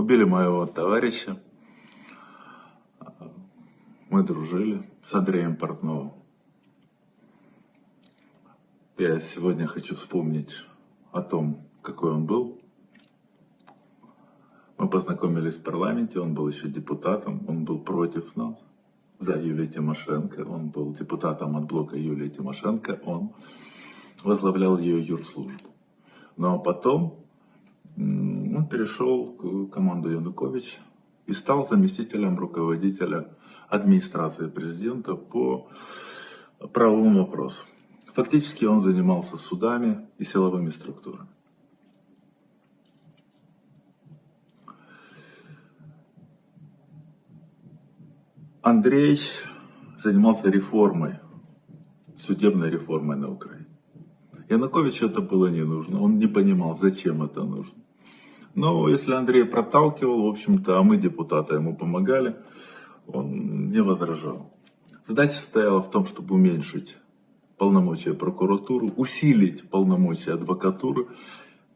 Убили моего товарища. Мы дружили с Андреем Портновым. Я сегодня хочу вспомнить о том, какой он был. Мы познакомились в парламенте, он был еще депутатом, он был против нас, за Юлию Тимошенко. Он был депутатом от блока Юлии Тимошенко, он возглавлял ее юрслужбу. Но потом он перешел в команду Януковича и стал заместителем руководителя администрации президента по правовым вопросам. Фактически он занимался судами и силовыми структурами. Андрей занимался реформой, судебной реформой на Украине. Януковичу это было не нужно, он не понимал, зачем это нужно. Но если Андрей проталкивал, в общем-то, а мы, депутаты, ему помогали, он не возражал. Задача состояла в том, чтобы уменьшить полномочия прокуратуры, усилить полномочия адвокатуры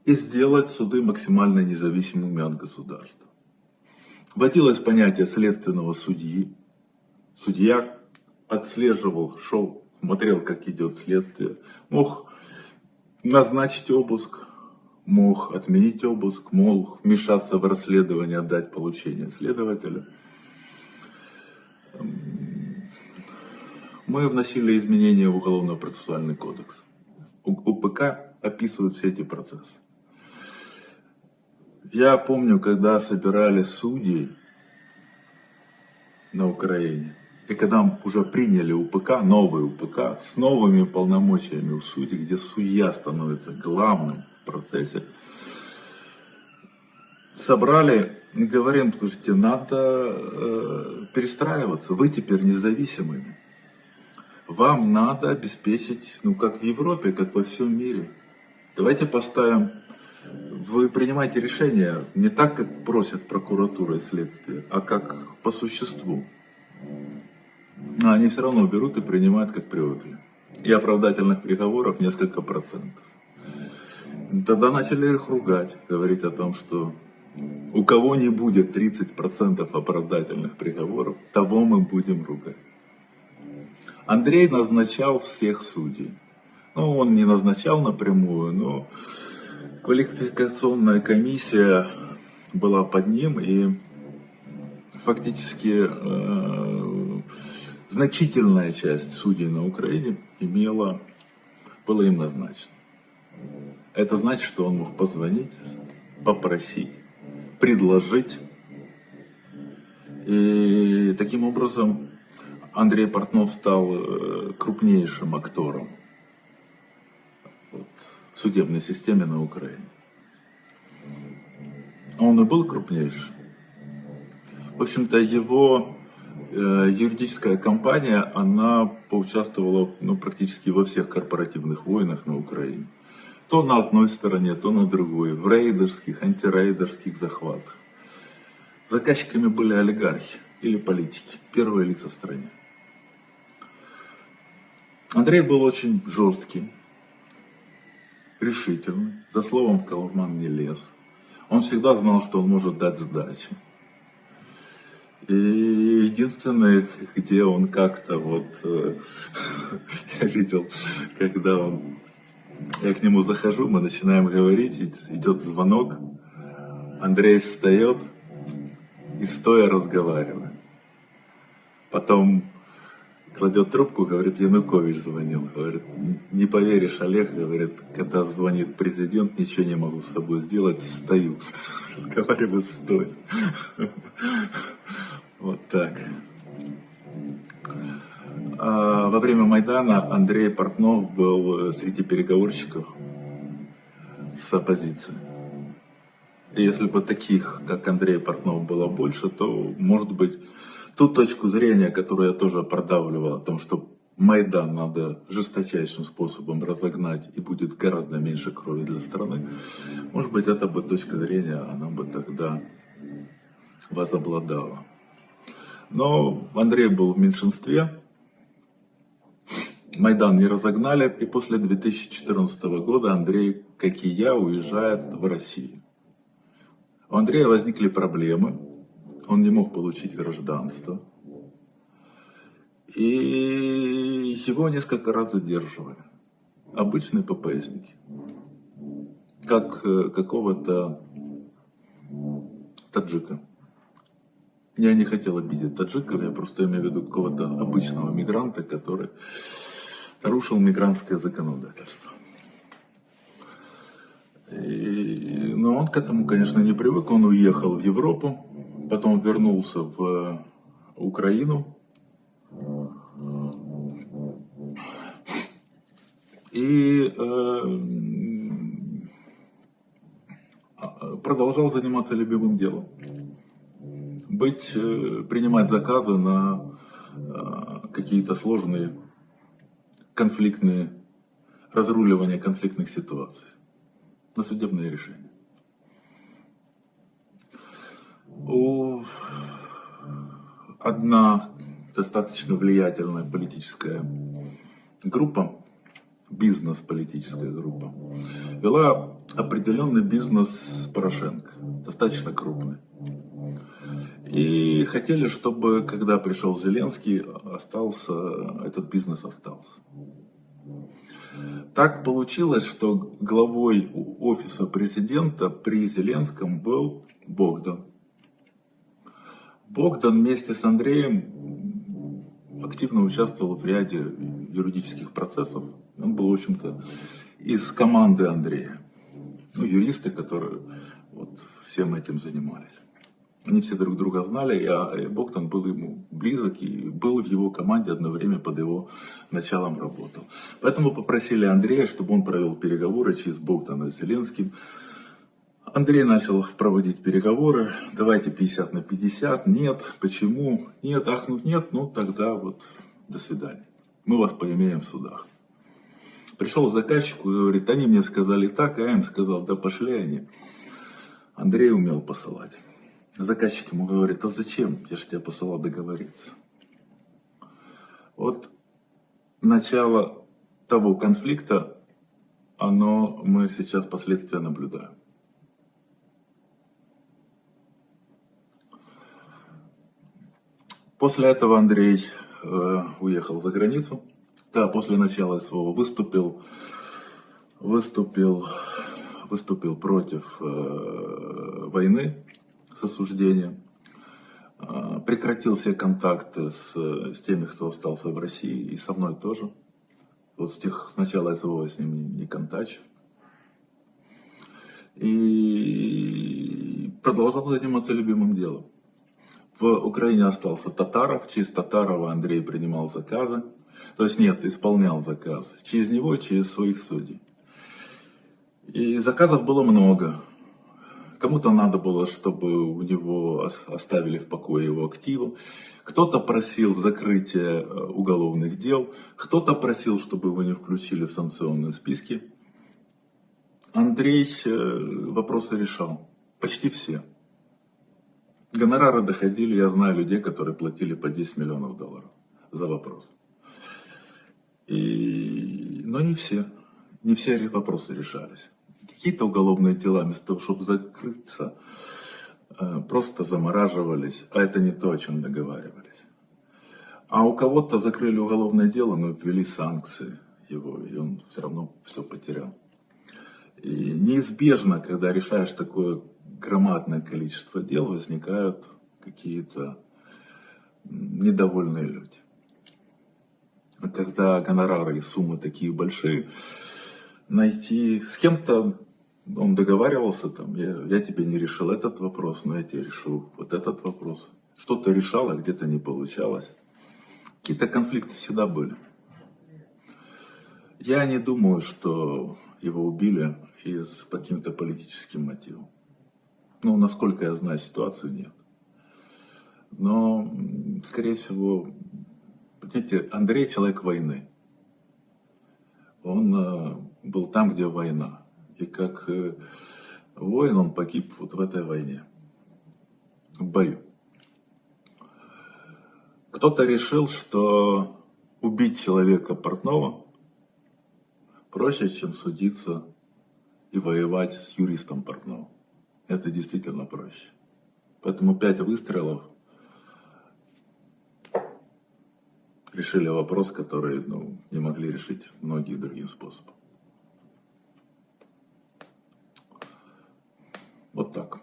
и сделать суды максимально независимыми от государства. Вводилось понятие следственного судьи. Судья отслеживал, шел, смотрел, как идет следствие, мог назначить обыск, мог отменить обыск, мог вмешаться в расследование, отдать поручение следователю. Мы вносили изменения в Уголовно-процессуальный кодекс. УПК описывает все эти процессы. Я помню, когда собирали судей на Украине, и когда уже приняли УПК, новый УПК, с новыми полномочиями у судей, где судья становится главным в процессе, собрали и говорим, слушайте, надо перестраиваться, вы теперь независимыми. Вам надо обеспечить, как в Европе, как во всем мире. Давайте поставим, вы принимаете решения не так, как просят прокуратура и следствие, а как по существу. А они все равно берут и принимают, как привыкли. И оправдательных приговоров несколько процентов. Тогда начали их ругать, говорить о том, что у кого не будет 30% оправдательных приговоров, того мы будем ругать. Андрей назначал всех судей. Он не назначал напрямую, но квалификационная комиссия была под ним, и фактически значительная часть судей на Украине была им назначена. Это значит, что он мог позвонить, попросить, предложить. И таким образом Андрей Портнов стал крупнейшим актором в судебной системе на Украине. Он и был крупнейшим. В общем-то, его юридическая компания, она поучаствовала практически во всех корпоративных войнах на Украине. То на одной стороне, то на другой, в рейдерских, антирейдерских захватах. Заказчиками были олигархи или политики, первые лица в стране. Андрей был очень жесткий, решительный, за словом в карман не лез. Он всегда знал, что он может дать сдачи. И единственное, где он как-то я видел, когда я к нему захожу, мы начинаем говорить, идет звонок, Андрей встает и стоя разговаривает. Потом кладет трубку, говорит, Янукович звонил. Говорит, не поверишь, Олег, говорит, когда звонит президент, ничего не могу с собой сделать, встаю. Разговариваю стоя. Вот так. Во время Майдана Андрей Портнов был среди переговорщиков с оппозицией. И если бы таких, как Андрей Портнов, было больше, то, может быть, ту точку зрения, которую я тоже продавливал, о том, что Майдан надо жесточайшим способом разогнать и будет гораздо меньше крови для страны, может быть, эта бы точка зрения, она бы тогда возобладала. Но Андрей был в меньшинстве, Майдан не разогнали, и после 2014 года Андрей, как и я, уезжает в Россию. У Андрея возникли проблемы, он не мог получить гражданство. И его несколько раз задерживали. Обычные ППСники. Как какого-то таджика. Я не хотел обидеть таджиков, я просто имею в виду какого-то обычного мигранта, который нарушил мигрантское законодательство. Но он к этому, конечно, не привык, он уехал в Европу, потом вернулся в Украину. И продолжал заниматься любимым делом. Принимать заказы на какие-то сложные конфликтные, разруливание конфликтных ситуаций, на судебные решения. Одна достаточно влиятельная политическая группа, бизнес-политическая группа, вела определенный бизнес с Порошенко, достаточно крупный. И хотели, чтобы, когда пришел Зеленский, этот бизнес остался. Так получилось, что главой офиса президента при Зеленском был Богдан. Богдан вместе с Андреем активно участвовал в ряде юридических процессов. Он был, в общем-то, из команды Андрея. Юристы, которые всем этим занимались. Они все друг друга знали, а Богдан был ему близок и был в его команде одно время под его началом работал. Поэтому попросили Андрея, чтобы он провел переговоры через Богдана с Зеленским. Андрей начал проводить переговоры. Давайте 50 на 50. Нет. Почему? Нет. Ах, ну нет. Ну тогда до свидания. Мы вас поимеем в судах. Пришел заказчик и говорит, они мне сказали так, а я им сказал, да пошли они. Андрей умел посылать. Заказчик ему говорит, а зачем? Я же тебя посылал договориться. Начало того конфликта, мы сейчас последствия наблюдаем. После этого Андрей уехал за границу. Да, после начала СВО выступил против войны с осуждением. Прекратил все контакты с теми, кто остался в России, и со мной тоже. С начала СВО я с ними не контачу. И продолжал заниматься любимым делом. В Украине остался Татаров. Через Татарова Андрей принимал заказы. То есть исполнял заказы. Через него, через своих судей. И заказов было много. Кому-то надо было, чтобы у него оставили в покое его активы. Кто-то просил закрытия уголовных дел. Кто-то просил, чтобы его не включили в санкционные списки. Андрей вопросы решал. Почти все. Гонорары доходили, я знаю людей, которые платили по 10 миллионов долларов за вопрос. Но не все. Не все эти вопросы решались. Какие-то уголовные дела, вместо того, чтобы закрыться, просто замораживались, а это не то, о чем договаривались. А у кого-то закрыли уголовное дело, но ввели санкции его, и он все равно все потерял. И неизбежно, когда решаешь такое громадное количество дел, возникают какие-то недовольные люди. А когда гонорары и суммы такие большие, найти с кем-то, он договаривался, я тебе не решил этот вопрос, но я тебе решу этот вопрос. Что-то решал, а где-то не получалось. Какие-то конфликты всегда были. Я не думаю, что его убили по каким-то политическим мотивам. Насколько я знаю ситуацию, нет. Но, скорее всего, понимаете, Андрей человек войны. Он был там, где война. И как воин он погиб в этой войне. В бою. Кто-то решил, что убить человека портного проще, чем судиться и воевать с юристом портного. Это действительно проще. Поэтому 5 выстрелов решили вопрос, который не могли решить многие другим способом. Вот так.